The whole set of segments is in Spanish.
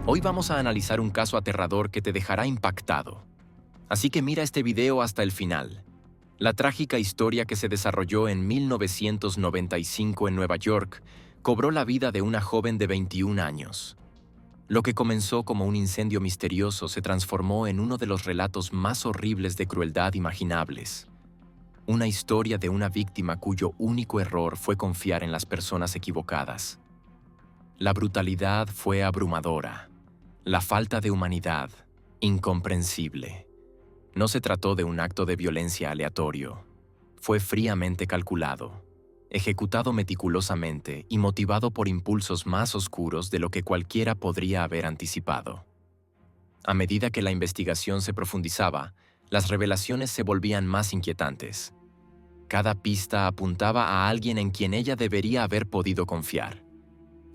Hoy vamos a analizar un caso aterrador que te dejará impactado. Así que mira este video hasta el final. La trágica historia que se desarrolló en 1995 en Nueva York cobró la vida de una joven de 21 años. Lo que comenzó como un incendio misterioso se transformó en uno de los relatos más horribles de crueldad imaginables. Una historia de una víctima cuyo único error fue confiar en las personas equivocadas. La brutalidad fue abrumadora. La falta de humanidad, incomprensible. No se trató de un acto de violencia aleatorio. Fue fríamente calculado, ejecutado meticulosamente y motivado por impulsos más oscuros de lo que cualquiera podría haber anticipado. A medida que la investigación se profundizaba, las revelaciones se volvían más inquietantes. Cada pista apuntaba a alguien en quien ella debería haber podido confiar.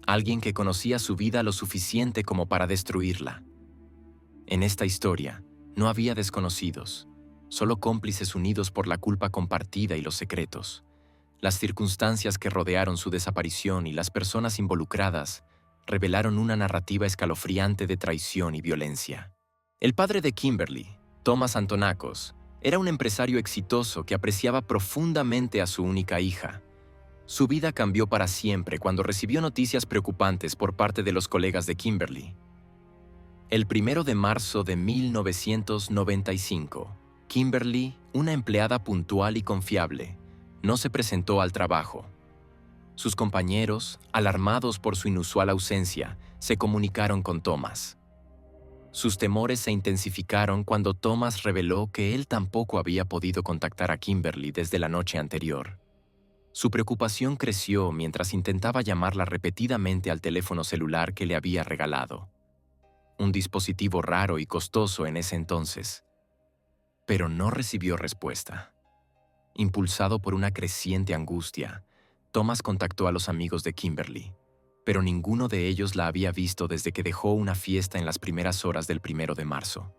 Alguien que conocía su vida lo suficiente como para destruirla. En esta historia, no había desconocidos, solo cómplices unidos por la culpa compartida y los secretos. Las circunstancias que rodearon su desaparición y las personas involucradas revelaron una narrativa escalofriante de traición y violencia. El padre de Kimberly, Thomas Antonakos, era un empresario exitoso que apreciaba profundamente a su única hija. Su vida cambió para siempre cuando recibió noticias preocupantes por parte de los colegas de Kimberly. El 1 de marzo de 1995, Kimberly, una empleada puntual y confiable, no se presentó al trabajo. Sus compañeros, alarmados por su inusual ausencia, se comunicaron con Thomas. Sus temores se intensificaron cuando Thomas reveló que él tampoco había podido contactar a Kimberly desde la noche anterior. Su preocupación creció mientras intentaba llamarla repetidamente al teléfono celular que le había regalado. Un dispositivo raro y costoso en ese entonces. Pero no recibió respuesta. Impulsado por una creciente angustia, Thomas contactó a los amigos de Kimberly, pero ninguno de ellos la había visto desde que dejó una fiesta en las primeras horas del 1 de marzo.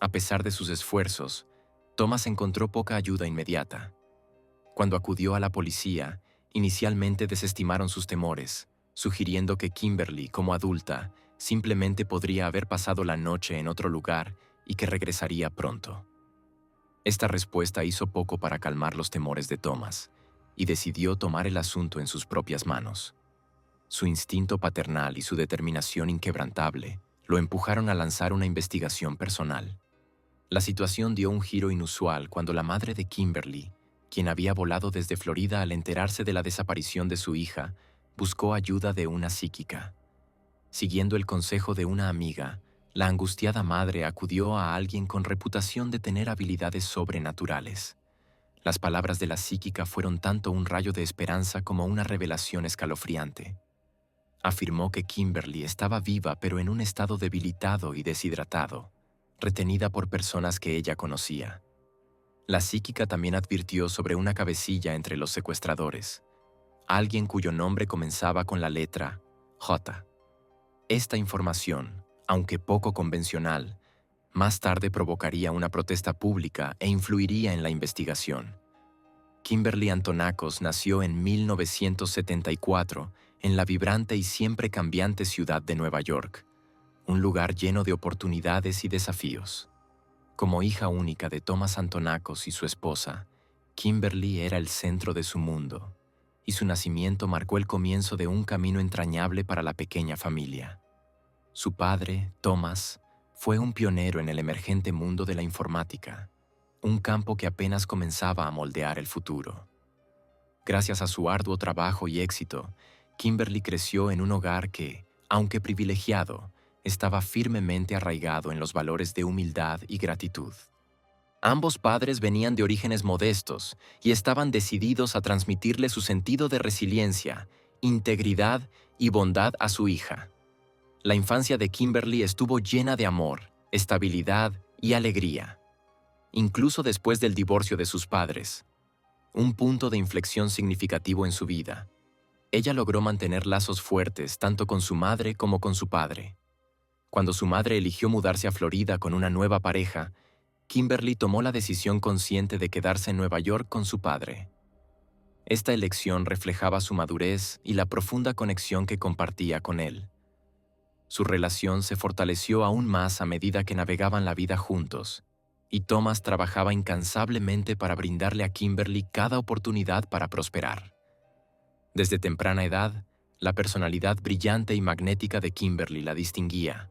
A pesar de sus esfuerzos, Thomas encontró poca ayuda inmediata. Cuando acudió a la policía, inicialmente desestimaron sus temores, sugiriendo que Kimberly, como adulta, simplemente podría haber pasado la noche en otro lugar y que regresaría pronto. Esta respuesta hizo poco para calmar los temores de Thomas, y decidió tomar el asunto en sus propias manos. Su instinto paternal y su determinación inquebrantable lo empujaron a lanzar una investigación personal. La situación dio un giro inusual cuando la madre de Kimberly, quien había volado desde Florida al enterarse de la desaparición de su hija, buscó ayuda de una psíquica. Siguiendo el consejo de una amiga, la angustiada madre acudió a alguien con reputación de tener habilidades sobrenaturales. Las palabras de la psíquica fueron tanto un rayo de esperanza como una revelación escalofriante. Afirmó que Kimberly estaba viva pero en un estado debilitado y deshidratado, retenida por personas que ella conocía. La psíquica también advirtió sobre una cabecilla entre los secuestradores, alguien cuyo nombre comenzaba con la letra J. Esta información, aunque poco convencional, más tarde provocaría una protesta pública e influiría en la investigación. Kimberly Antonakos nació en 1974 en la vibrante y siempre cambiante ciudad de Nueva York, un lugar lleno de oportunidades y desafíos. Como hija única de Thomas Antonakos y su esposa, Kimberly era el centro de su mundo, y su nacimiento marcó el comienzo de un camino entrañable para la pequeña familia. Su padre, Thomas, fue un pionero en el emergente mundo de la informática, un campo que apenas comenzaba a moldear el futuro. Gracias a su arduo trabajo y éxito, Kimberly creció en un hogar que, aunque privilegiado, estaba firmemente arraigado en los valores de humildad y gratitud. Ambos padres venían de orígenes modestos y estaban decididos a transmitirle su sentido de resiliencia, integridad y bondad a su hija. La infancia de Kimberly estuvo llena de amor, estabilidad y alegría. Incluso después del divorcio de sus padres, un punto de inflexión significativo en su vida, ella logró mantener lazos fuertes tanto con su madre como con su padre. Cuando su madre eligió mudarse a Florida con una nueva pareja, Kimberly tomó la decisión consciente de quedarse en Nueva York con su padre. Esta elección reflejaba su madurez y la profunda conexión que compartía con él. Su relación se fortaleció aún más a medida que navegaban la vida juntos, y Thomas trabajaba incansablemente para brindarle a Kimberly cada oportunidad para prosperar. Desde temprana edad, la personalidad brillante y magnética de Kimberly la distinguía.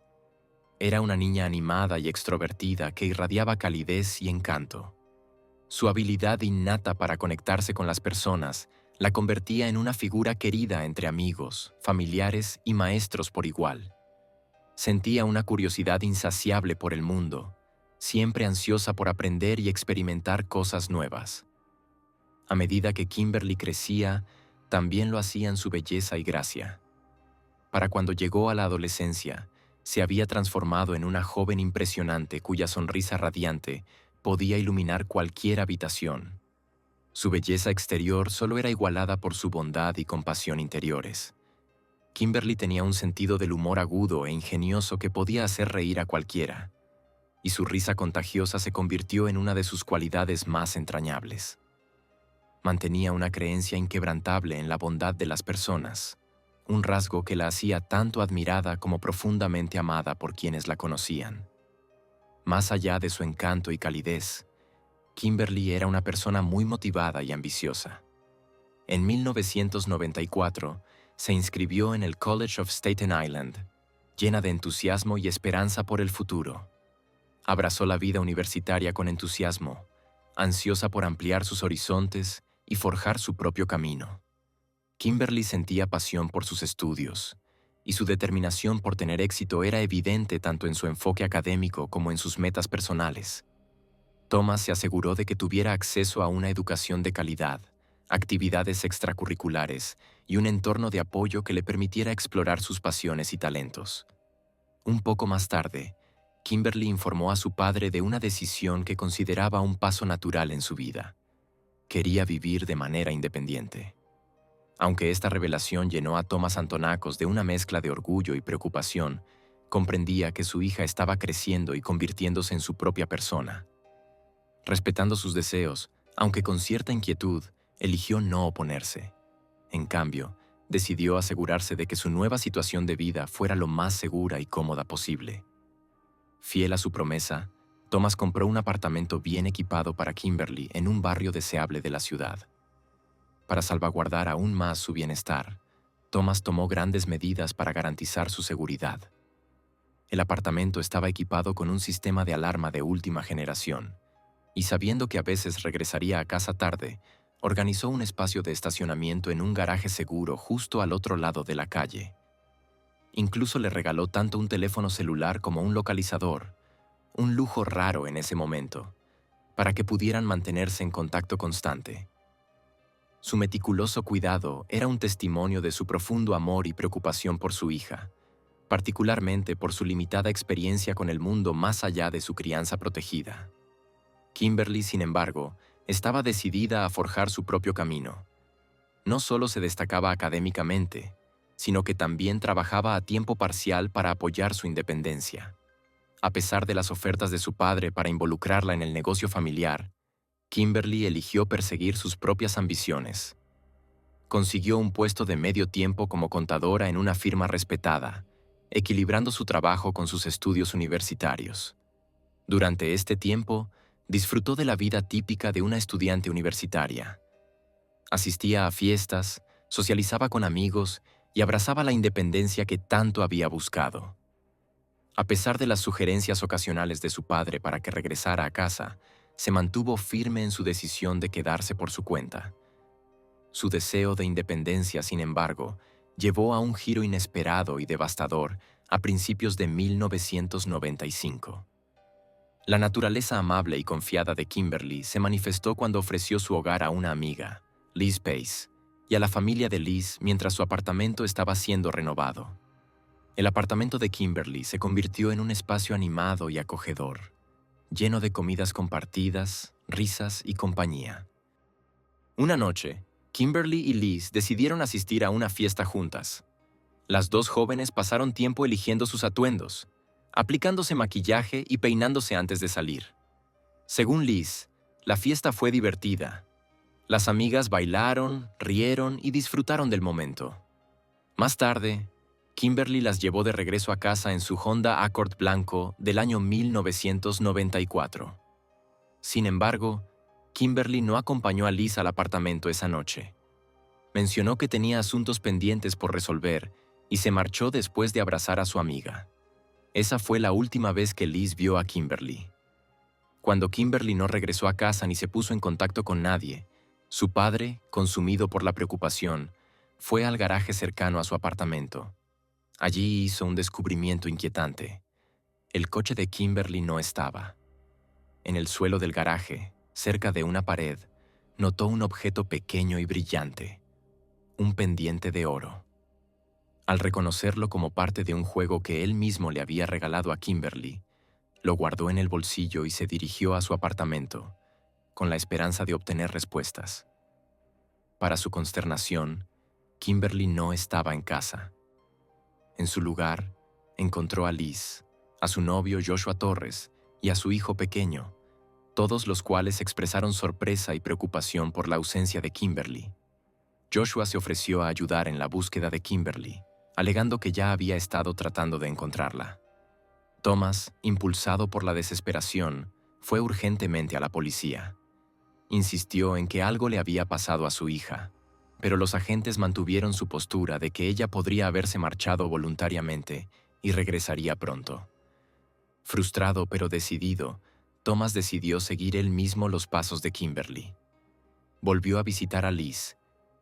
Era una niña animada y extrovertida que irradiaba calidez y encanto. Su habilidad innata para conectarse con las personas la convertía en una figura querida entre amigos, familiares y maestros por igual. Sentía una curiosidad insaciable por el mundo, siempre ansiosa por aprender y experimentar cosas nuevas. A medida que Kimberly crecía, también lo hacían su belleza y gracia. Para cuando llegó a la adolescencia, se había transformado en una joven impresionante cuya sonrisa radiante podía iluminar cualquier habitación. Su belleza exterior solo era igualada por su bondad y compasión interiores. Kimberly tenía un sentido del humor agudo e ingenioso que podía hacer reír a cualquiera, y su risa contagiosa se convirtió en una de sus cualidades más entrañables. Mantenía una creencia inquebrantable en la bondad de las personas, un rasgo que la hacía tanto admirada como profundamente amada por quienes la conocían. Más allá de su encanto y calidez, Kimberly era una persona muy motivada y ambiciosa. En 1994, se inscribió en el College of Staten Island, llena de entusiasmo y esperanza por el futuro. Abrazó la vida universitaria con entusiasmo, ansiosa por ampliar sus horizontes y forjar su propio camino. Kimberly sentía pasión por sus estudios, y su determinación por tener éxito era evidente tanto en su enfoque académico como en sus metas personales. Thomas se aseguró de que tuviera acceso a una educación de calidad, actividades extracurriculares y un entorno de apoyo que le permitiera explorar sus pasiones y talentos. Un poco más tarde, Kimberly informó a su padre de una decisión que consideraba un paso natural en su vida. Quería vivir de manera independiente. Aunque esta revelación llenó a Thomas Antonakos de una mezcla de orgullo y preocupación, comprendía que su hija estaba creciendo y convirtiéndose en su propia persona. Respetando sus deseos, aunque con cierta inquietud, eligió no oponerse. En cambio, decidió asegurarse de que su nueva situación de vida fuera lo más segura y cómoda posible. Fiel a su promesa, Thomas compró un apartamento bien equipado para Kimberly en un barrio deseable de la ciudad. Para salvaguardar aún más su bienestar, Thomas tomó grandes medidas para garantizar su seguridad. El apartamento estaba equipado con un sistema de alarma de última generación, y sabiendo que a veces regresaría a casa tarde, organizó un espacio de estacionamiento en un garaje seguro justo al otro lado de la calle. Incluso le regaló tanto un teléfono celular como un localizador, un lujo raro en ese momento, para que pudieran mantenerse en contacto constante. Su meticuloso cuidado era un testimonio de su profundo amor y preocupación por su hija, particularmente por su limitada experiencia con el mundo más allá de su crianza protegida. Kimberly, sin embargo, estaba decidida a forjar su propio camino. No solo se destacaba académicamente, sino que también trabajaba a tiempo parcial para apoyar su independencia. A pesar de las ofertas de su padre para involucrarla en el negocio familiar, Kimberly eligió perseguir sus propias ambiciones. Consiguió un puesto de medio tiempo como contadora en una firma respetada, equilibrando su trabajo con sus estudios universitarios. Durante este tiempo, disfrutó de la vida típica de una estudiante universitaria. Asistía a fiestas, socializaba con amigos y abrazaba la independencia que tanto había buscado. A pesar de las sugerencias ocasionales de su padre para que regresara a casa, se mantuvo firme en su decisión de quedarse por su cuenta. Su deseo de independencia, sin embargo, llevó a un giro inesperado y devastador a principios de 1995. La naturaleza amable y confiada de Kimberly se manifestó cuando ofreció su hogar a una amiga, Liz Pace, y a la familia de Liz mientras su apartamento estaba siendo renovado. El apartamento de Kimberly se convirtió en un espacio animado y acogedor, lleno de comidas compartidas, risas y compañía. Una noche, Kimberly y Liz decidieron asistir a una fiesta juntas. Las dos jóvenes pasaron tiempo eligiendo sus atuendos, aplicándose maquillaje y peinándose antes de salir. Según Liz, la fiesta fue divertida. Las amigas bailaron, rieron y disfrutaron del momento. Más tarde, Kimberly las llevó de regreso a casa en su Honda Accord blanco del año 1994. Sin embargo, Kimberly no acompañó a Liz al apartamento esa noche. Mencionó que tenía asuntos pendientes por resolver y se marchó después de abrazar a su amiga. Esa fue la última vez que Liz vio a Kimberly. Cuando Kimberly no regresó a casa ni se puso en contacto con nadie, su padre, consumido por la preocupación, fue al garaje cercano a su apartamento. Allí hizo un descubrimiento inquietante. El coche de Kimberly no estaba. En el suelo del garaje, cerca de una pared, notó un objeto pequeño y brillante, un pendiente de oro. Al reconocerlo como parte de un juego que él mismo le había regalado a Kimberly, lo guardó en el bolsillo y se dirigió a su apartamento, con la esperanza de obtener respuestas. Para su consternación, Kimberly no estaba en casa. En su lugar, encontró a Liz, a su novio Joshua Torres y a su hijo pequeño, todos los cuales expresaron sorpresa y preocupación por la ausencia de Kimberly. Joshua se ofreció a ayudar en la búsqueda de Kimberly, alegando que ya había estado tratando de encontrarla. Thomas, impulsado por la desesperación, fue urgentemente a la policía. Insistió en que algo le había pasado a su hija, pero los agentes mantuvieron su postura de que ella podría haberse marchado voluntariamente y regresaría pronto. Frustrado pero decidido, Thomas decidió seguir él mismo los pasos de Kimberly. Volvió a visitar a Liz,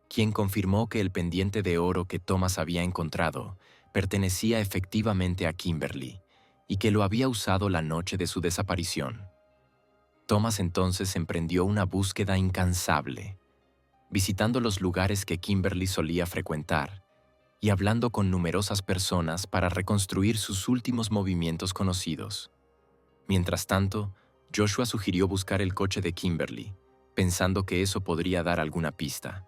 quien confirmó que el pendiente de oro que Thomas había encontrado pertenecía efectivamente a Kimberly y que lo había usado la noche de su desaparición. Thomas entonces emprendió una búsqueda incansable, visitando los lugares que Kimberly solía frecuentar y hablando con numerosas personas para reconstruir sus últimos movimientos conocidos. Mientras tanto, Joshua sugirió buscar el coche de Kimberly, pensando que eso podría dar alguna pista.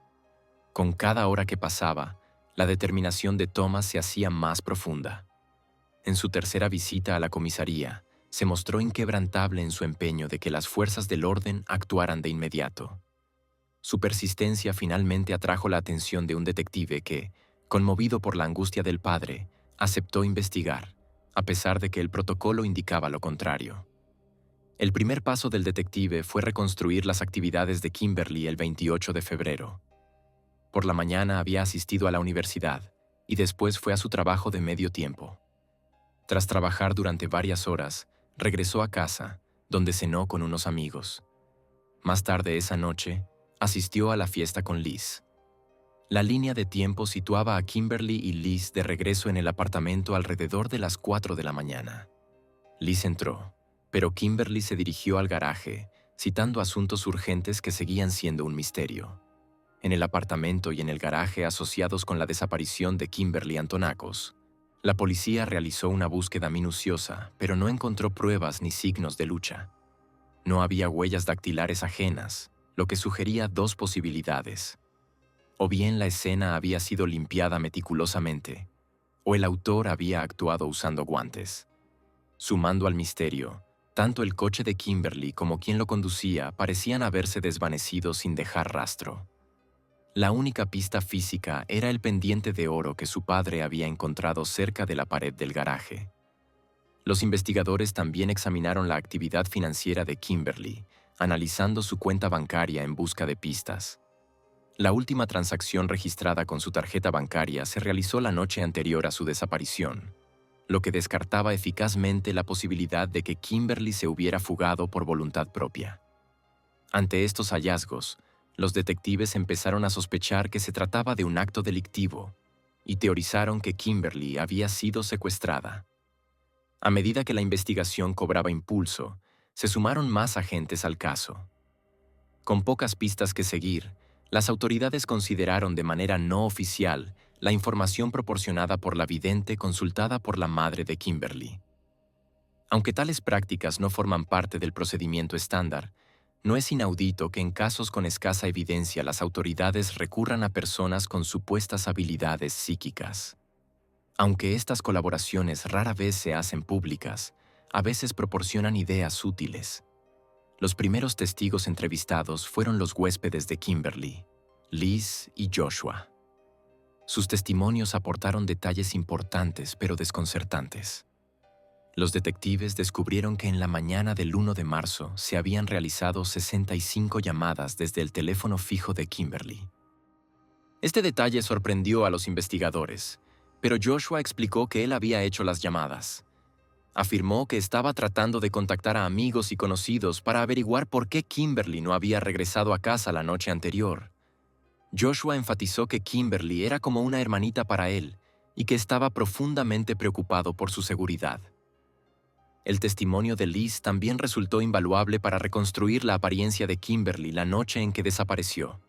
Con cada hora que pasaba, la determinación de Thomas se hacía más profunda. En su tercera visita a la comisaría, se mostró inquebrantable en su empeño de que las fuerzas del orden actuaran de inmediato. Su persistencia finalmente atrajo la atención de un detective que, conmovido por la angustia del padre, aceptó investigar, a pesar de que el protocolo indicaba lo contrario. El primer paso del detective fue reconstruir las actividades de Kimberly el 28 de febrero. Por la mañana había asistido a la universidad y después fue a su trabajo de medio tiempo. Tras trabajar durante varias horas, regresó a casa, donde cenó con unos amigos. Más tarde esa noche, asistió a la fiesta con Liz. La línea de tiempo situaba a Kimberly y Liz de regreso en el apartamento alrededor de las 4 de la mañana. Liz entró, pero Kimberly se dirigió al garaje, citando asuntos urgentes que seguían siendo un misterio. En el apartamento y en el garaje asociados con la desaparición de Kimberly Antonakos, la policía realizó una búsqueda minuciosa, pero no encontró pruebas ni signos de lucha. No había huellas dactilares ajenas, lo que sugería dos posibilidades. O bien la escena había sido limpiada meticulosamente, o el autor había actuado usando guantes. Sumando al misterio, tanto el coche de Kimberly como quien lo conducía parecían haberse desvanecido sin dejar rastro. La única pista física era el pendiente de oro que su padre había encontrado cerca de la pared del garaje. Los investigadores también examinaron la actividad financiera de Kimberly, analizando su cuenta bancaria en busca de pistas. La última transacción registrada con su tarjeta bancaria se realizó la noche anterior a su desaparición, lo que descartaba eficazmente la posibilidad de que Kimberly se hubiera fugado por voluntad propia. Ante estos hallazgos, los detectives empezaron a sospechar que se trataba de un acto delictivo y teorizaron que Kimberly había sido secuestrada. A medida que la investigación cobraba impulso, se sumaron más agentes al caso. Con pocas pistas que seguir, las autoridades consideraron de manera no oficial la información proporcionada por la vidente consultada por la madre de Kimberly. Aunque tales prácticas no forman parte del procedimiento estándar, no es inaudito que en casos con escasa evidencia las autoridades recurran a personas con supuestas habilidades psíquicas. Aunque estas colaboraciones rara vez se hacen públicas, a veces proporcionan ideas útiles. Los primeros testigos entrevistados fueron los huéspedes de Kimberly, Liz y Joshua. Sus testimonios aportaron detalles importantes pero desconcertantes. Los detectives descubrieron que en la mañana del 1 de marzo se habían realizado 65 llamadas desde el teléfono fijo de Kimberly. Este detalle sorprendió a los investigadores, pero Joshua explicó que él había hecho las llamadas. Afirmó que estaba tratando de contactar a amigos y conocidos para averiguar por qué Kimberly no había regresado a casa la noche anterior. Joshua enfatizó que Kimberly era como una hermanita para él y que estaba profundamente preocupado por su seguridad. El testimonio de Liz también resultó invaluable para reconstruir la apariencia de Kimberly la noche en que desapareció.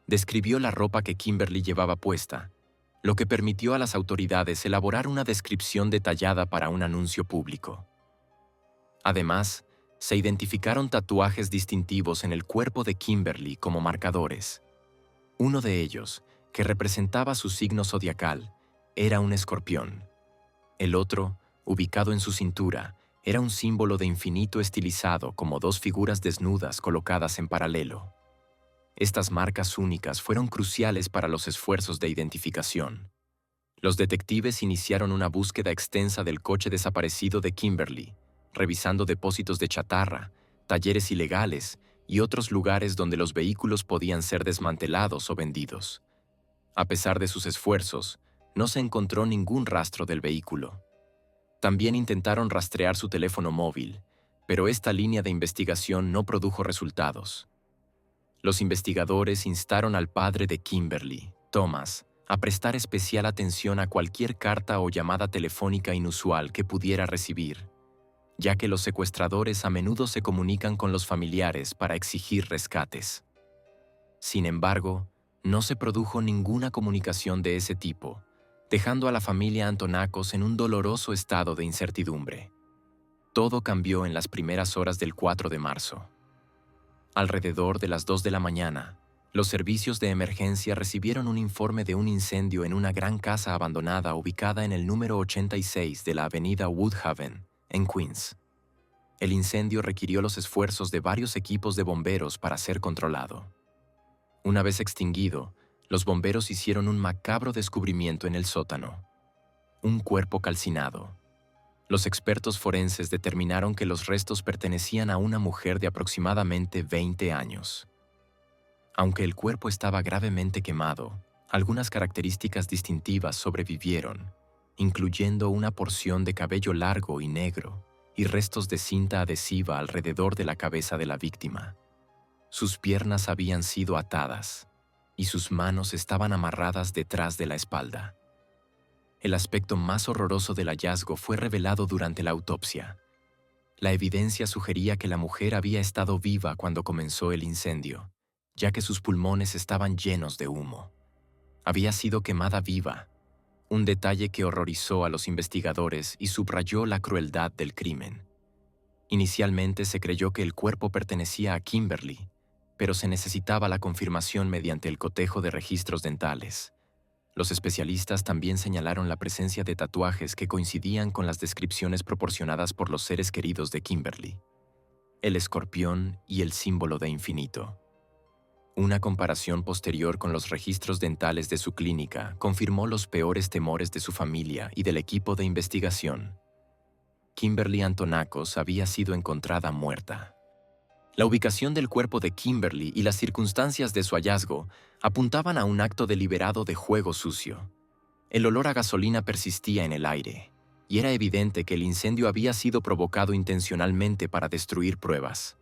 Describió la ropa que Kimberly llevaba puesta, lo que permitió a las autoridades elaborar una descripción detallada para un anuncio público. Además, se identificaron tatuajes distintivos en el cuerpo de Kimberly como marcadores. Uno de ellos, que representaba su signo zodiacal, era un escorpión. El otro, ubicado en su cintura, era un símbolo de infinito estilizado como dos figuras desnudas colocadas en paralelo. Estas marcas únicas fueron cruciales para los esfuerzos de identificación. Los detectives iniciaron una búsqueda extensa del coche desaparecido de Kimberly, revisando depósitos de chatarra, talleres ilegales y otros lugares donde los vehículos podían ser desmantelados o vendidos. A pesar de sus esfuerzos, no se encontró ningún rastro del vehículo. También intentaron rastrear su teléfono móvil, pero esta línea de investigación no produjo resultados. Los investigadores instaron al padre de Kimberly, Thomas, a prestar especial atención a cualquier carta o llamada telefónica inusual que pudiera recibir, ya que los secuestradores a menudo se comunican con los familiares para exigir rescates. Sin embargo, no se produjo ninguna comunicación de ese tipo, dejando a la familia Antonakos en un doloroso estado de incertidumbre. Todo cambió en las primeras horas del 4 de marzo. Alrededor de las 2 de la mañana, los servicios de emergencia recibieron un informe de un incendio en una gran casa abandonada ubicada en el número 86 de la avenida Woodhaven, en Queens. El incendio requirió los esfuerzos de varios equipos de bomberos para ser controlado. Una vez extinguido, los bomberos hicieron un macabro descubrimiento en el sótano: un cuerpo calcinado. Los expertos forenses determinaron que los restos pertenecían a una mujer de aproximadamente 20 años. Aunque el cuerpo estaba gravemente quemado, algunas características distintivas sobrevivieron, incluyendo una porción de cabello largo y negro y restos de cinta adhesiva alrededor de la cabeza de la víctima. Sus piernas habían sido atadas y sus manos estaban amarradas detrás de la espalda. El aspecto más horroroso del hallazgo fue revelado durante la autopsia. La evidencia sugería que la mujer había estado viva cuando comenzó el incendio, ya que sus pulmones estaban llenos de humo. Había sido quemada viva, un detalle que horrorizó a los investigadores y subrayó la crueldad del crimen. Inicialmente se creyó que el cuerpo pertenecía a Kimberly, pero se necesitaba la confirmación mediante el cotejo de registros dentales. Los especialistas también señalaron la presencia de tatuajes que coincidían con las descripciones proporcionadas por los seres queridos de Kimberly: el escorpión y el símbolo de infinito. Una comparación posterior con los registros dentales de su clínica confirmó los peores temores de su familia y del equipo de investigación. Kimberly Antonakos había sido encontrada muerta. La ubicación del cuerpo de Kimberly y las circunstancias de su hallazgo apuntaban a un acto deliberado de juego sucio. El olor a gasolina persistía en el aire, y era evidente que el incendio había sido provocado intencionalmente para destruir pruebas.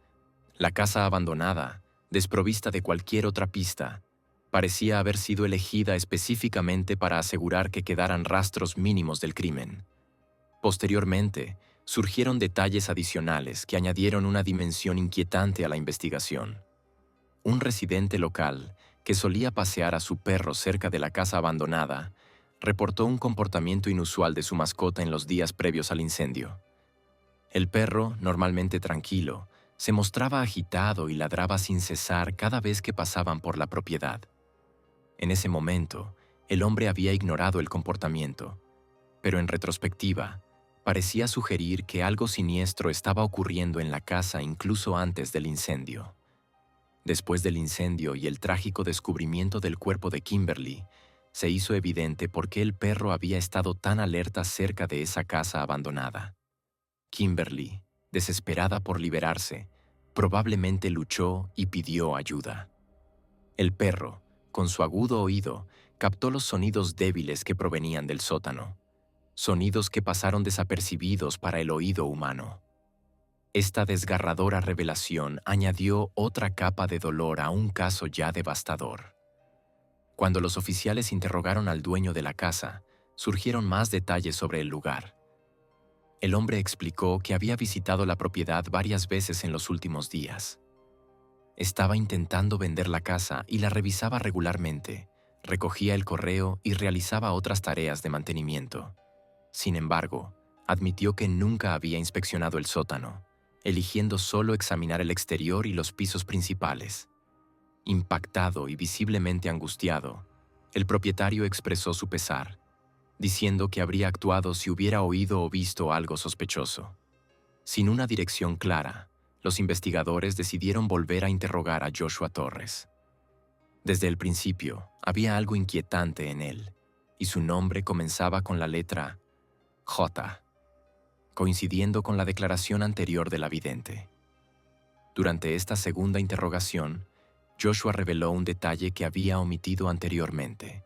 La casa abandonada, desprovista de cualquier otra pista, parecía haber sido elegida específicamente para asegurar que quedaran rastros mínimos del crimen. Posteriormente, surgieron detalles adicionales que añadieron una dimensión inquietante a la investigación. Un residente local, que solía pasear a su perro cerca de la casa abandonada, reportó un comportamiento inusual de su mascota en los días previos al incendio. El perro, normalmente tranquilo, se mostraba agitado y ladraba sin cesar cada vez que pasaban por la propiedad. En ese momento, el hombre había ignorado el comportamiento, pero en retrospectiva, parecía sugerir que algo siniestro estaba ocurriendo en la casa incluso antes del incendio. Después del incendio y el trágico descubrimiento del cuerpo de Kimberly, se hizo evidente por qué el perro había estado tan alerta cerca de esa casa abandonada. Kimberly, desesperada por liberarse, probablemente luchó y pidió ayuda. El perro, con su agudo oído, captó los sonidos débiles que provenían del sótano, sonidos que pasaron desapercibidos para el oído humano. Esta desgarradora revelación añadió otra capa de dolor a un caso ya devastador. Cuando los oficiales interrogaron al dueño de la casa, surgieron más detalles sobre el lugar. El hombre explicó que había visitado la propiedad varias veces en los últimos días. Estaba intentando vender la casa y la revisaba regularmente, recogía el correo y realizaba otras tareas de mantenimiento. Sin embargo, admitió que nunca había inspeccionado el sótano, eligiendo solo examinar el exterior y los pisos principales. Impactado y visiblemente angustiado, el propietario expresó su pesar, diciendo que habría actuado si hubiera oído o visto algo sospechoso. Sin una dirección clara, los investigadores decidieron volver a interrogar a Joshua Torres. Desde el principio, había algo inquietante en él, y su nombre comenzaba con la letra J, coincidiendo con la declaración anterior de la vidente. Durante esta segunda interrogación, Joshua reveló un detalle que había omitido anteriormente: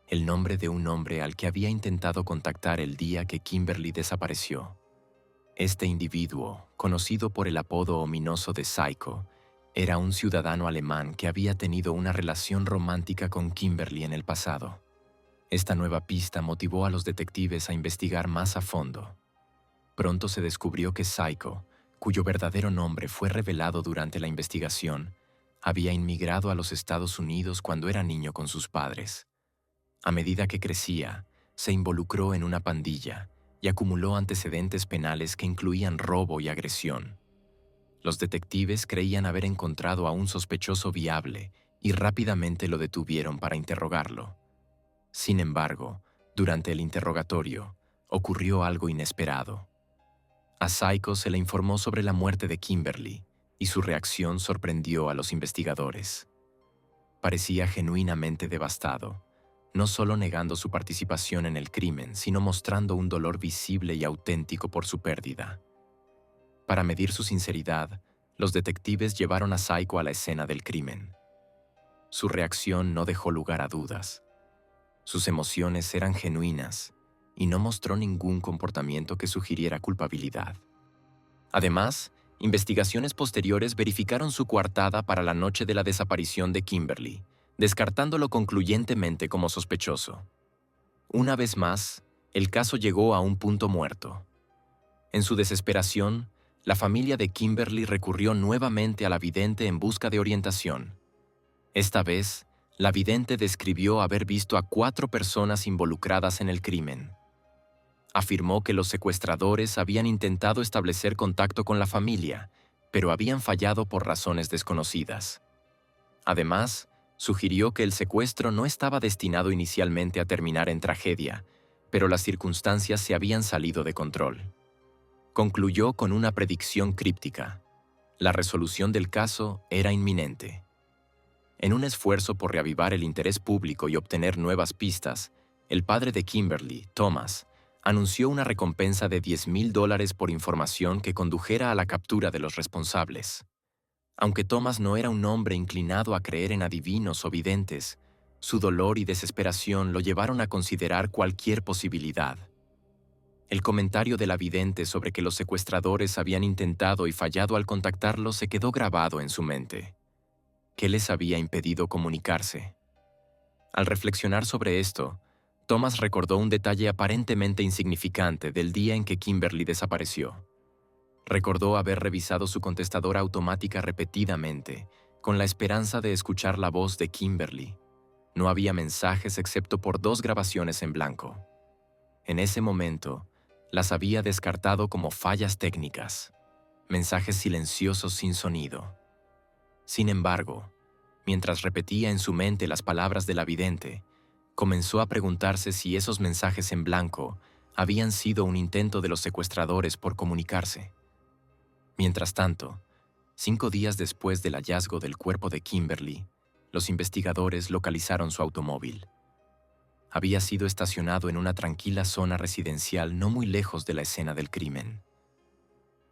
el nombre de un hombre al que había intentado contactar el día que Kimberly desapareció. Este individuo, conocido por el apodo ominoso de Psycho, era un ciudadano alemán que había tenido una relación romántica con Kimberly en el pasado. Esta nueva pista motivó a los detectives a investigar más a fondo. Pronto se descubrió que Psycho, cuyo verdadero nombre fue revelado durante la investigación, había inmigrado a los Estados Unidos cuando era niño con sus padres. A medida que crecía, se involucró en una pandilla y acumuló antecedentes penales que incluían robo y agresión. Los detectives creían haber encontrado a un sospechoso viable y rápidamente lo detuvieron para interrogarlo. Sin embargo, durante el interrogatorio, ocurrió algo inesperado. A Psycho se le informó sobre la muerte de Kimberly, y su reacción sorprendió a los investigadores. Parecía genuinamente devastado, no solo negando su participación en el crimen, sino mostrando un dolor visible y auténtico por su pérdida. Para medir su sinceridad, los detectives llevaron a Psycho a la escena del crimen. Su reacción no dejó lugar a dudas. Sus emociones eran genuinas y no mostró ningún comportamiento que sugiriera culpabilidad. Además, investigaciones posteriores verificaron su coartada para la noche de la desaparición de Kimberly, descartándolo concluyentemente como sospechoso. Una vez más, el caso llegó a un punto muerto. En su desesperación, la familia de Kimberly recurrió nuevamente a la vidente en busca de orientación. Esta vez, la vidente describió haber visto a 4 personas involucradas en el crimen. Afirmó que los secuestradores habían intentado establecer contacto con la familia, pero habían fallado por razones desconocidas. Además, sugirió que el secuestro no estaba destinado inicialmente a terminar en tragedia, pero las circunstancias se habían salido de control. Concluyó con una predicción críptica: la resolución del caso era inminente. En un esfuerzo por reavivar el interés público y obtener nuevas pistas, el padre de Kimberly, Thomas, anunció una recompensa de $10,000 por información que condujera a la captura de los responsables. Aunque Thomas no era un hombre inclinado a creer en adivinos o videntes, su dolor y desesperación lo llevaron a considerar cualquier posibilidad. El comentario de la vidente sobre que los secuestradores habían intentado y fallado al contactarlo se quedó grabado en su mente. ¿Qué les había impedido comunicarse? Al reflexionar sobre esto, Thomas recordó un detalle aparentemente insignificante del día en que Kimberly desapareció. Recordó haber revisado su contestadora automática repetidamente, con la esperanza de escuchar la voz de Kimberly. No había mensajes excepto por 2 grabaciones en blanco. En ese momento, las había descartado como fallas técnicas, mensajes silenciosos sin sonido. Sin embargo, mientras repetía en su mente las palabras de la vidente, comenzó a preguntarse si esos mensajes en blanco habían sido un intento de los secuestradores por comunicarse. Mientras tanto, 5 días después del hallazgo del cuerpo de Kimberly, los investigadores localizaron su automóvil. había sido estacionado en una tranquila zona residencial no muy lejos de la escena del crimen.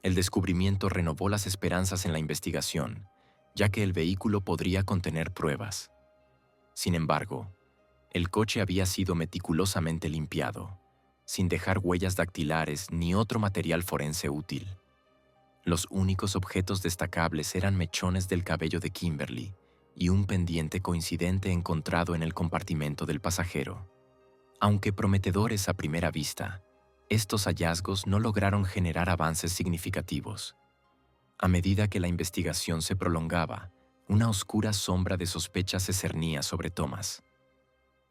El descubrimiento renovó las esperanzas en la investigación, ya que el vehículo podría contener pruebas. Sin embargo, el coche había sido meticulosamente limpiado, sin dejar huellas dactilares ni otro material forense útil. Los únicos objetos destacables eran mechones del cabello de Kimberly y un pendiente coincidente encontrado en el compartimento del pasajero. Aunque prometedores a primera vista, estos hallazgos no lograron generar avances significativos. A medida que la investigación se prolongaba, una oscura sombra de sospecha se cernía sobre Thomas.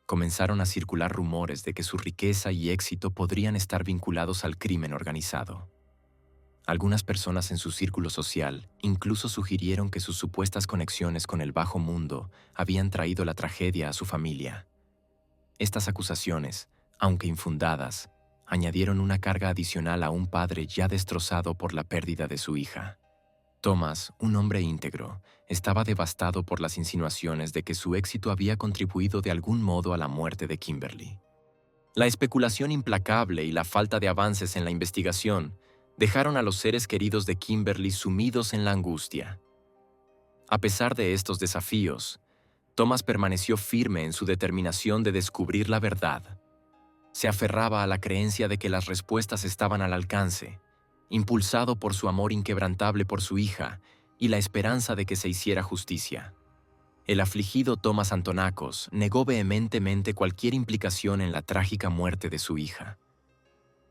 Comenzaron a circular rumores de que su riqueza y éxito podrían estar vinculados al crimen organizado. Algunas personas en su círculo social incluso sugirieron que sus supuestas conexiones con el bajo mundo habían traído la tragedia a su familia. Estas acusaciones, aunque infundadas, añadieron una carga adicional a un padre ya destrozado por la pérdida de su hija. Thomas, un hombre íntegro, estaba devastado por las insinuaciones de que su éxito había contribuido de algún modo a la muerte de Kimberly. La especulación implacable y la falta de avances en la investigación dejaron a los seres queridos de Kimberly sumidos en la angustia. A pesar de estos desafíos, Thomas permaneció firme en su determinación de descubrir la verdad. Se aferraba a la creencia de que las respuestas estaban al alcance, impulsado por su amor inquebrantable por su hija y la esperanza de que se hiciera justicia. El afligido Thomas Antonakos negó vehementemente cualquier implicación en la trágica muerte de su hija.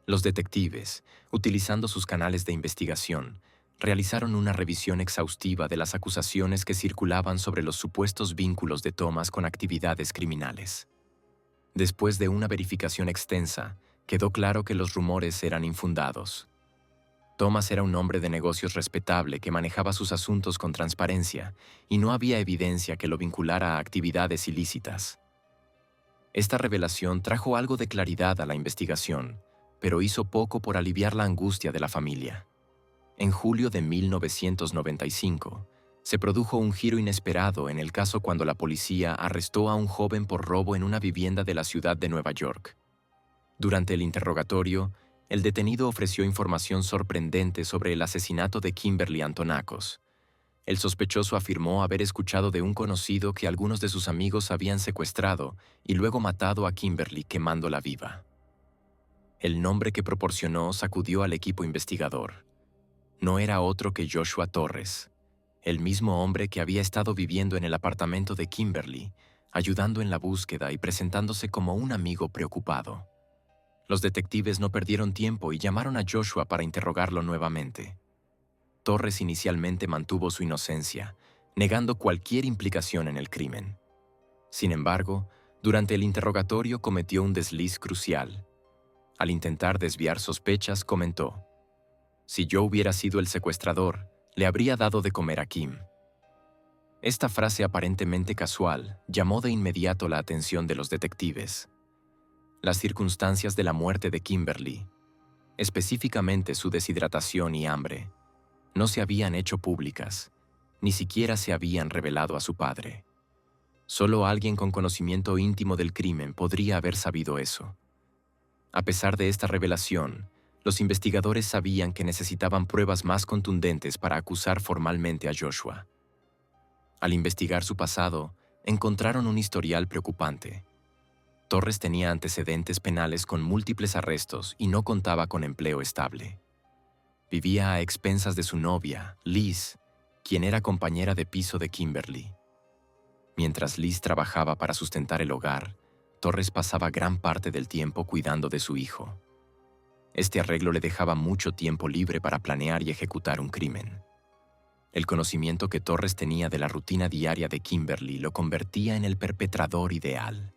Los detectives, utilizando sus canales de investigación, realizaron una revisión exhaustiva de las acusaciones que circulaban sobre los supuestos vínculos de Thomas con actividades criminales. Después de una verificación extensa, quedó claro que los rumores eran infundados. Thomas era un hombre de negocios respetable que manejaba sus asuntos con transparencia y no había evidencia que lo vinculara a actividades ilícitas. Esta revelación trajo algo de claridad a la investigación, pero hizo poco por aliviar la angustia de la familia. En julio de 1995, se produjo un giro inesperado en el caso cuando la policía arrestó a un joven por robo en una vivienda de la ciudad de Nueva York. Durante el interrogatorio, el detenido ofreció información sorprendente sobre el asesinato de Kimberly Antonakos. El sospechoso afirmó haber escuchado de un conocido que algunos de sus amigos habían secuestrado y luego matado a Kimberly quemándola viva. El nombre que proporcionó sacudió al equipo investigador. No era otro que Joshua Torres, el mismo hombre que había estado viviendo en el apartamento de Kimberly, ayudando en la búsqueda y presentándose como un amigo preocupado. Los detectives no perdieron tiempo y llamaron a Joshua para interrogarlo nuevamente. Torres inicialmente mantuvo su inocencia, negando cualquier implicación en el crimen. Sin embargo, durante el interrogatorio cometió un desliz crucial. Al intentar desviar sospechas, comentó: «Si yo hubiera sido el secuestrador, le habría dado de comer a Kim». Esta frase aparentemente casual llamó de inmediato la atención de los detectives. Las circunstancias de la muerte de Kimberly, específicamente su deshidratación y hambre, no se habían hecho públicas, ni siquiera se habían revelado a su padre. Solo alguien con conocimiento íntimo del crimen podría haber sabido eso. A pesar de esta revelación, los investigadores sabían que necesitaban pruebas más contundentes para acusar formalmente a Joshua. Al investigar su pasado, encontraron un historial preocupante. Torres tenía antecedentes penales con múltiples arrestos y no contaba con empleo estable. Vivía a expensas de su novia, Liz, quien era compañera de piso de Kimberly. Mientras Liz trabajaba para sustentar el hogar, Torres pasaba gran parte del tiempo cuidando de su hijo. Este arreglo le dejaba mucho tiempo libre para planear y ejecutar un crimen. El conocimiento que Torres tenía de la rutina diaria de Kimberly lo convertía en el perpetrador ideal.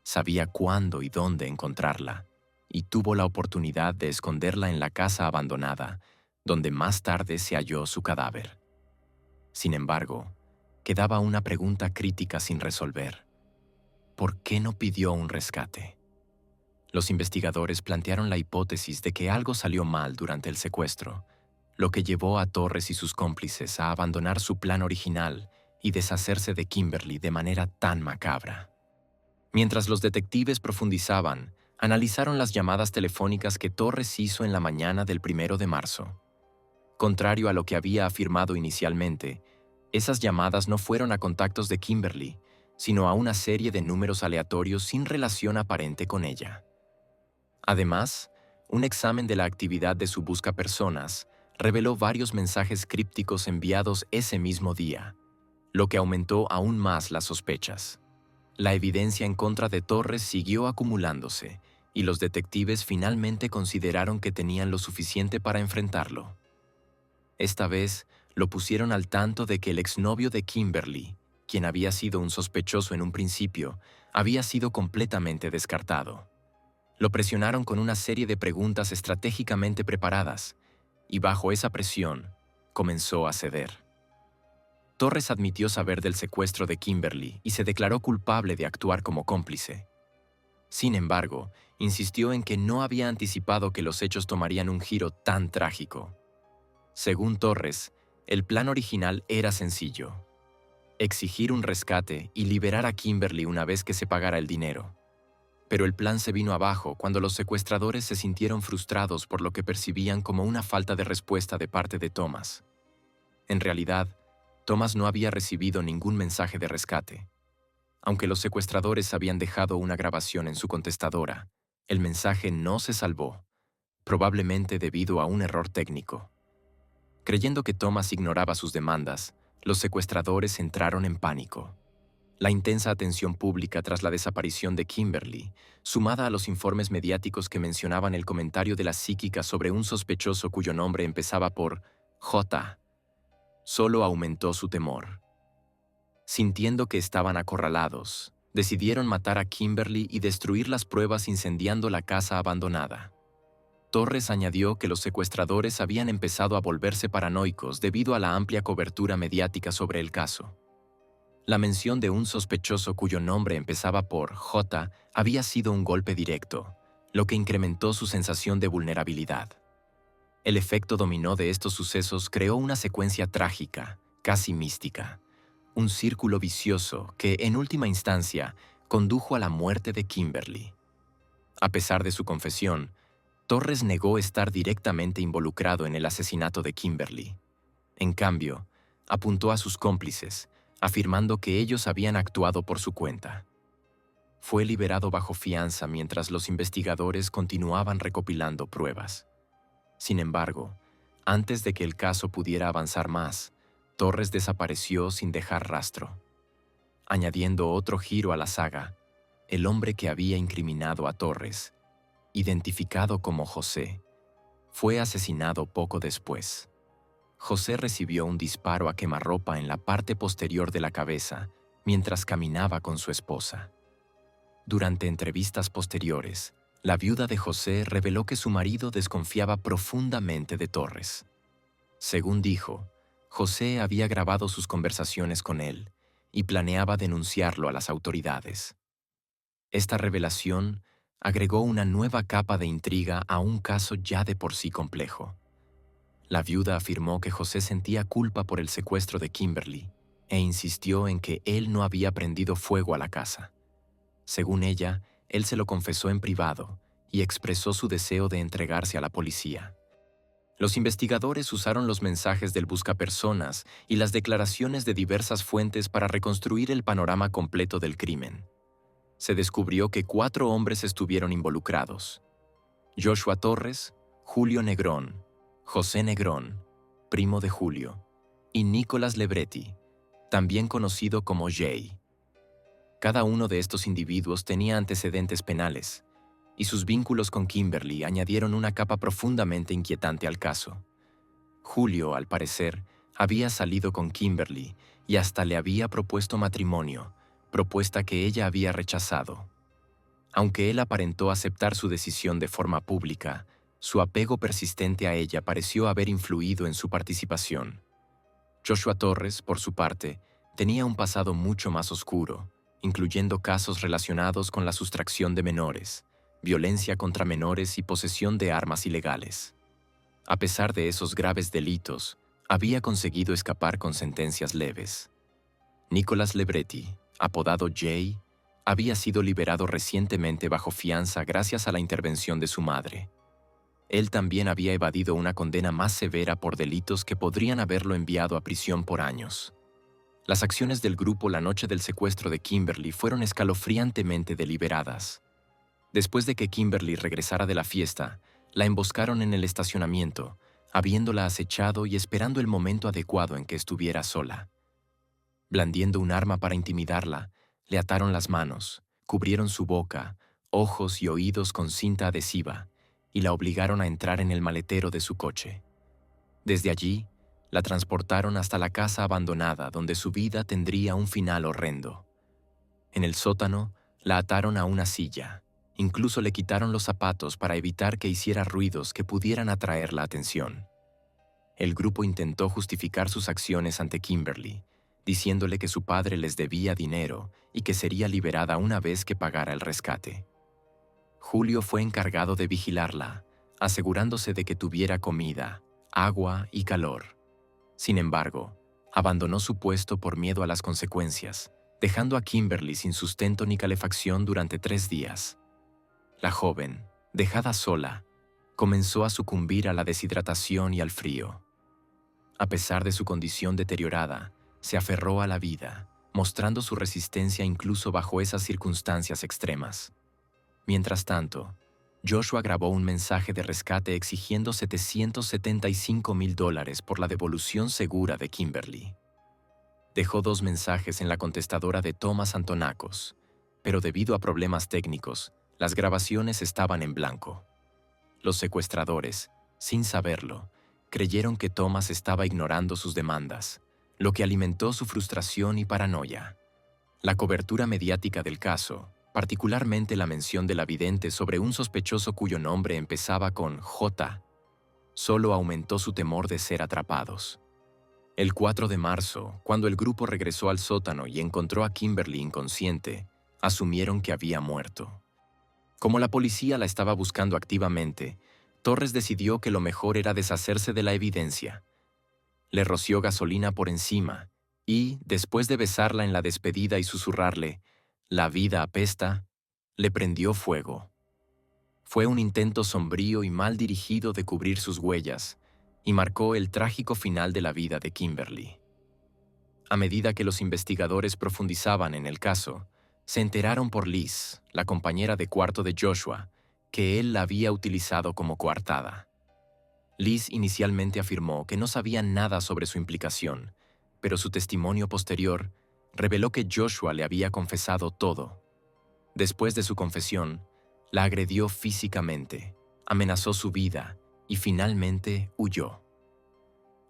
Sabía cuándo y dónde encontrarla, y tuvo la oportunidad de esconderla en la casa abandonada, donde más tarde se halló su cadáver. Sin embargo, quedaba una pregunta crítica sin resolver. ¿Por qué no pidió un rescate? Los investigadores plantearon la hipótesis de que algo salió mal durante el secuestro, lo que llevó a Torres y sus cómplices a abandonar su plan original y deshacerse de Kimberly de manera tan macabra. Mientras los detectives profundizaban, analizaron las llamadas telefónicas que Torres hizo en la mañana del 1 de marzo. Contrario a lo que había afirmado inicialmente, esas llamadas no fueron a contactos de Kimberly, sino a una serie de números aleatorios sin relación aparente con ella. Además, un examen de la actividad de su buscapersonas reveló varios mensajes crípticos enviados ese mismo día, lo que aumentó aún más las sospechas. La evidencia en contra de Torres siguió acumulándose, y los detectives finalmente consideraron que tenían lo suficiente para enfrentarlo. Esta vez, lo pusieron al tanto de que el exnovio de Kimberly, quien había sido un sospechoso en un principio, había sido completamente descartado. Lo presionaron con una serie de preguntas estratégicamente preparadas, y bajo esa presión, comenzó a ceder. Torres admitió saber del secuestro de Kimberly y se declaró culpable de actuar como cómplice. Sin embargo, insistió en que no había anticipado que los hechos tomarían un giro tan trágico. Según Torres, el plan original era sencillo: exigir un rescate y liberar a Kimberly una vez que se pagara el dinero. Pero el plan se vino abajo cuando los secuestradores se sintieron frustrados por lo que percibían como una falta de respuesta de parte de Thomas. En realidad, Thomas no había recibido ningún mensaje de rescate. Aunque los secuestradores habían dejado una grabación en su contestadora, el mensaje no se salvó, probablemente debido a un error técnico. Creyendo que Thomas ignoraba sus demandas, los secuestradores entraron en pánico. La intensa atención pública tras la desaparición de Kimberly, sumada a los informes mediáticos que mencionaban el comentario de la psíquica sobre un sospechoso cuyo nombre empezaba por J, solo aumentó su temor. Sintiendo que estaban acorralados, decidieron matar a Kimberly y destruir las pruebas incendiando la casa abandonada. Torres añadió que los secuestradores habían empezado a volverse paranoicos debido a la amplia cobertura mediática sobre el caso. La mención de un sospechoso cuyo nombre empezaba por J había sido un golpe directo, lo que incrementó su sensación de vulnerabilidad. El efecto dominó de estos sucesos creó una secuencia trágica, casi mística, un círculo vicioso que, en última instancia, condujo a la muerte de Kimberly. A pesar de su confesión, Torres negó estar directamente involucrado en el asesinato de Kimberly. En cambio, apuntó a sus cómplices, afirmando que ellos habían actuado por su cuenta. Fue liberado bajo fianza mientras los investigadores continuaban recopilando pruebas. Sin embargo, antes de que el caso pudiera avanzar más, Torres desapareció sin dejar rastro. Añadiendo otro giro a la saga, el hombre que había incriminado a Torres, identificado como José, fue asesinado poco después. José recibió un disparo a quemarropa en la parte posterior de la cabeza mientras caminaba con su esposa. Durante entrevistas posteriores, la viuda de José reveló que su marido desconfiaba profundamente de Torres. Según dijo, José había grabado sus conversaciones con él y planeaba denunciarlo a las autoridades. Esta revelación agregó una nueva capa de intriga a un caso ya de por sí complejo. La viuda afirmó que José sentía culpa por el secuestro de Kimberly e insistió en que él no había prendido fuego a la casa. Según ella, él se lo confesó en privado y expresó su deseo de entregarse a la policía. Los investigadores usaron los mensajes del buscapersonas y las declaraciones de diversas fuentes para reconstruir el panorama completo del crimen. Se descubrió que 4 hombres estuvieron involucrados: Joshua Torres, Julio Negrón, José Negrón, primo de Julio, y Nicolás Lebretti, también conocido como Jay. Cada uno de estos individuos tenía antecedentes penales, y sus vínculos con Kimberly añadieron una capa profundamente inquietante al caso. Julio, al parecer, había salido con Kimberly y hasta le había propuesto matrimonio, propuesta que ella había rechazado. Aunque él aparentó aceptar su decisión de forma pública, su apego persistente a ella pareció haber influido en su participación. Joshua Torres, por su parte, tenía un pasado mucho más oscuro, incluyendo casos relacionados con la sustracción de menores, violencia contra menores y posesión de armas ilegales. A pesar de esos graves delitos, había conseguido escapar con sentencias leves. Nicolás Lebretti, apodado Jay, Había sido liberado recientemente bajo fianza gracias a la intervención de su madre. Él también había evadido una condena más severa por delitos que podrían haberlo enviado a prisión por años. Las acciones del grupo la noche del secuestro de Kimberly fueron escalofriantemente deliberadas. Después de que Kimberly regresara de la fiesta, la emboscaron en el estacionamiento, habiéndola acechado y esperando el momento adecuado en que estuviera sola. Blandiendo un arma para intimidarla, le ataron las manos, cubrieron su boca, ojos y oídos con cinta adhesiva y la obligaron a entrar en el maletero de su coche. Desde allí, la transportaron hasta la casa abandonada donde su vida tendría un final horrendo. En el sótano, la ataron a una silla. Incluso le quitaron los zapatos para evitar que hiciera ruidos que pudieran atraer la atención. El grupo intentó justificar sus acciones ante Kimberly, diciéndole que su padre les debía dinero y que sería liberada una vez que pagara el rescate. Julio fue encargado de vigilarla, asegurándose de que tuviera comida, agua y calor. Sin embargo, abandonó su puesto por miedo a las consecuencias, dejando a Kimberly sin sustento ni calefacción durante 3 días. La joven, dejada sola, comenzó a sucumbir a la deshidratación y al frío. A pesar de su condición deteriorada, se aferró a la vida, mostrando su resistencia incluso bajo esas circunstancias extremas. Mientras tanto, Joshua grabó un mensaje de rescate exigiendo $775,000 por la devolución segura de Kimberly. Dejó 2 mensajes en la contestadora de Thomas Antonakos, pero debido a problemas técnicos, las grabaciones estaban en blanco. Los secuestradores, sin saberlo, creyeron que Thomas estaba ignorando sus demandas, lo que alimentó su frustración y paranoia. La cobertura mediática del caso, particularmente la mención de la vidente sobre un sospechoso cuyo nombre empezaba con J, solo aumentó su temor de ser atrapados. El 4 de marzo, cuando el grupo regresó al sótano y encontró a Kimberly inconsciente, asumieron que había muerto. Como la policía la estaba buscando activamente, Torres decidió que lo mejor era deshacerse de la evidencia. Le roció gasolina por encima y, después de besarla en la despedida y susurrarle, «La vida apesta», le prendió fuego. Fue un intento sombrío y mal dirigido de cubrir sus huellas y marcó el trágico final de la vida de Kimberly. A medida que los investigadores profundizaban en el caso, se enteraron por Liz, la compañera de cuarto de Joshua, que él la había utilizado como coartada. Liz inicialmente afirmó que no sabía nada sobre su implicación, pero su testimonio posterior reveló que Joshua le había confesado todo. Después de su confesión, la agredió físicamente, amenazó su vida y finalmente huyó.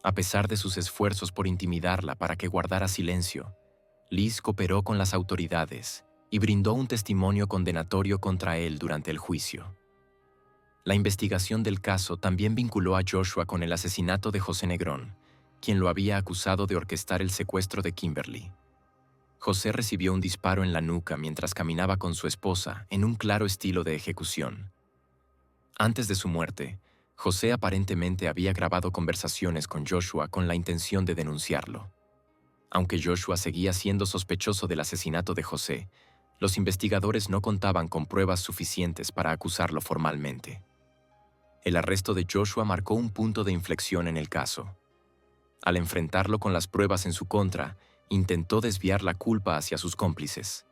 A pesar de sus esfuerzos por intimidarla para que guardara silencio, Liz cooperó con las autoridades y brindó un testimonio condenatorio contra él durante el juicio. La investigación del caso también vinculó a Joshua con el asesinato de José Negrón, quien lo había acusado de orquestar el secuestro de Kimberly. José recibió un disparo en la nuca mientras caminaba con su esposa en un claro estilo de ejecución. Antes de su muerte, José aparentemente había grabado conversaciones con Joshua con la intención de denunciarlo. Aunque Joshua seguía siendo sospechoso del asesinato de José, los investigadores no contaban con pruebas suficientes para acusarlo formalmente. El arresto de Joshua marcó un punto de inflexión en el caso. Al enfrentarlo con las pruebas en su contra, intentó desviar la culpa hacia sus cómplices.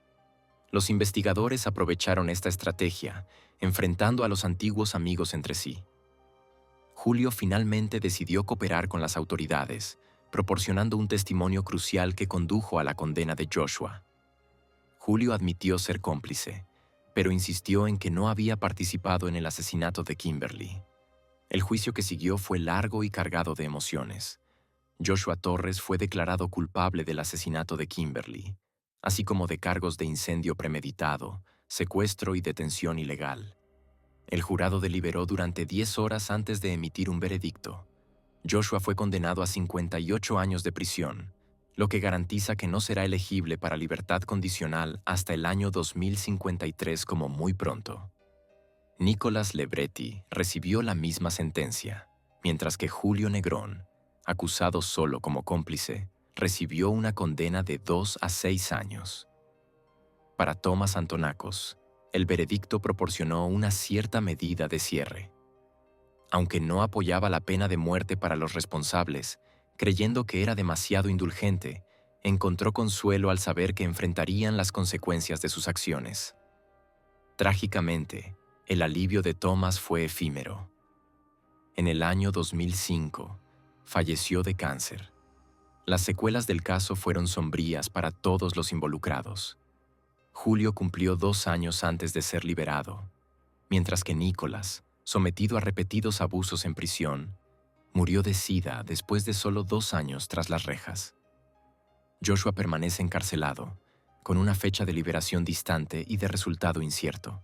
Los investigadores aprovecharon esta estrategia, enfrentando a los antiguos amigos entre sí. Julio finalmente decidió cooperar con las autoridades, proporcionando un testimonio crucial que condujo a la condena de Joshua. Julio admitió ser cómplice, pero insistió en que no había participado en el asesinato de Kimberly. El juicio que siguió fue largo y cargado de emociones. Joshua Torres fue declarado culpable del asesinato de Kimberly, así como de cargos de incendio premeditado, secuestro y detención ilegal. El jurado deliberó durante 10 horas antes de emitir un veredicto. Joshua fue condenado a 58 años de prisión, lo que garantiza que no será elegible para libertad condicional hasta el año 2053 como muy pronto. Nicolás Lebretti recibió la misma sentencia, mientras que Julio Negrón, acusado solo como cómplice, recibió una condena de 2 a 6 años. Para Thomas Antonakos, el veredicto proporcionó una cierta medida de cierre. Aunque no apoyaba la pena de muerte para los responsables, creyendo que era demasiado indulgente, encontró consuelo al saber que enfrentarían las consecuencias de sus acciones. Trágicamente, el alivio de Thomas fue efímero. En el año 2005, falleció de cáncer. Las secuelas del caso fueron sombrías para todos los involucrados. Julio cumplió 2 años antes de ser liberado, mientras que Nicholas, sometido a repetidos abusos en prisión, murió de SIDA después de solo 2 años tras las rejas. Joshua permanece encarcelado, con una fecha de liberación distante y de resultado incierto.